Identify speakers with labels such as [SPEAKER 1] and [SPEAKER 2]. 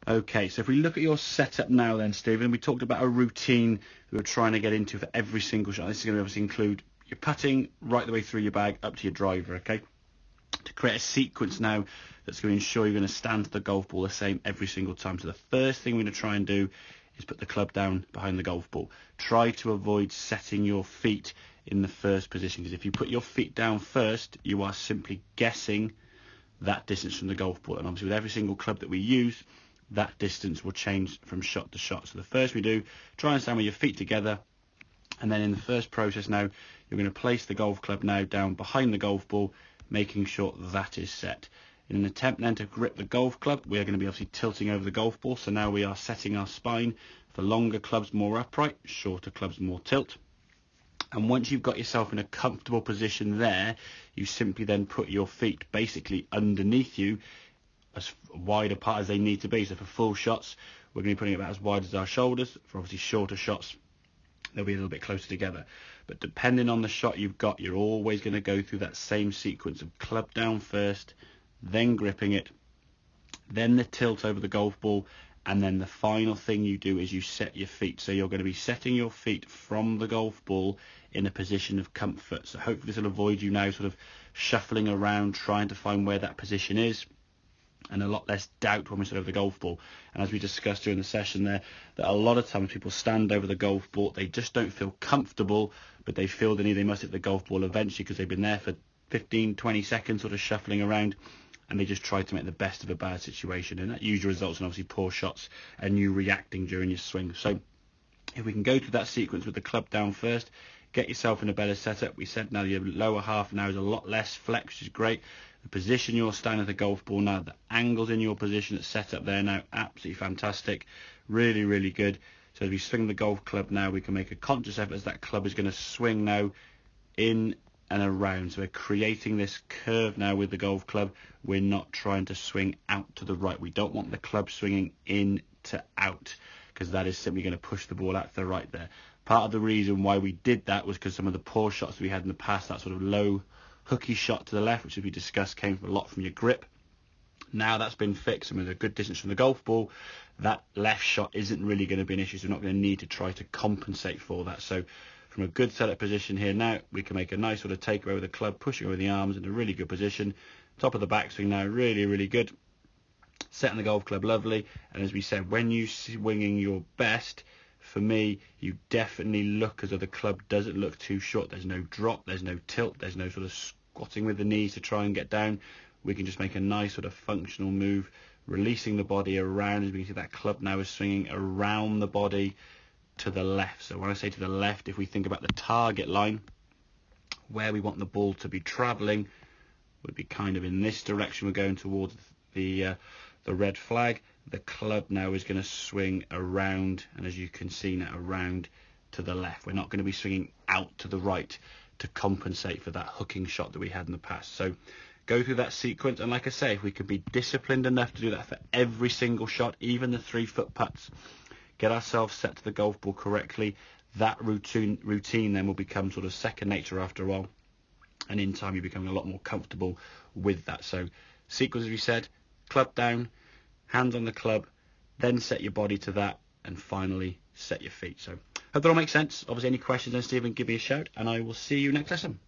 [SPEAKER 1] Okay, so if we look at your setup now then, Stephen, we talked about a routine we were trying to get into for every single shot. This is going to obviously include your putting right the way through your bag up to your driver, okay? To create a sequence now that's going to ensure you're going to stand to the golf ball the same every single time. So the first thing we're going to try and do is put the club down behind the golf ball. Try to avoid setting your feet in the first position, because if you put your feet down first, you are simply guessing that distance from the golf ball. And obviously with every single club that we use, that distance will change from shot to shot. So the first we do, try and stand with your feet together, and then in the first process now, you're going to place the golf club now down behind the golf ball, making sure that is set. In an attempt then to grip the golf club, we are going to be obviously tilting over the golf ball. So now we are setting our spine for longer clubs more upright, shorter clubs more tilt. And once you've got yourself in a comfortable position there, you simply then put your feet basically underneath you, as wide apart as they need to be. So for full shots, we're going to be putting it about as wide as our shoulders. For obviously shorter shots, they'll be a little bit closer together. But depending on the shot you've got, you're always going to go through that same sequence of club down first, then gripping it, then the tilt over the golf ball, and then the final thing you do is you set your feet. So you're going to be setting your feet from the golf ball in a position of comfort. So hopefully this will avoid you now sort of shuffling around trying to find where that position is, and a lot less doubt when we set over the golf ball. And as we discussed during the session there, that a lot of times people stand over the golf ball, they just don't feel comfortable, but they feel they must hit the golf ball eventually because they've been there for 15-20 seconds sort of shuffling around, and they just try to make the best of a bad situation, and that usually results in obviously poor shots and you reacting during your swing. So if we can go through that sequence with the club down first, get yourself in a better setup. We said now your lower half now is a lot less flex, which is great. The position you're standing at the golf ball now, the angles in your position that's set up there now, absolutely fantastic. Really, really good. So as we swing the golf club now, we can make a conscious effort as that club is going to swing now in and around. So we're creating this curve now with the golf club. We're not trying to swing out to the right. We don't want the club swinging in to out, because that is simply going to push the ball out to the right there. Part of the reason why we did that was because some of the poor shots we had in the past, that sort of low hooky shot to the left, which as we discussed came from a lot from your grip. Now that's been fixed and with a good distance from the golf ball, that left shot isn't really going to be an issue, so we're not going to need to try to compensate for that. So from a good setup position here now, we can make a nice sort of take over the club, pushing over the arms in a really good position. Top of the backswing now, really, really good. Setting the golf club lovely, and as we said, when you swinging your best, for me, you definitely look as though the club doesn't look too short. There's no drop, there's no tilt, there's no sort of squatting with the knees to try and get down. We can just make a nice sort of functional move, releasing the body around. As we can see, that club now is swinging around the body to the left. So when I say to the left, if we think about the target line, where we want the ball to be travelling would be kind of in this direction. We're going towards the red flag. The club now is going to swing around, and as you can see now, around to the left. We're not going to be swinging out to the right to compensate for that hooking shot that we had in the past. So go through that sequence, and like I say, if we can be disciplined enough to do that for every single shot, even the 3-foot putts, get ourselves set to the golf ball correctly, that routine then will become sort of second nature after a while, and in time you're becoming a lot more comfortable with that. So sequence, as we said, club down, hands on the club, then set your body to that, and finally set your feet. So hope that all makes sense. Obviously any questions then, Stephen, give me a shout, and I will see you next lesson.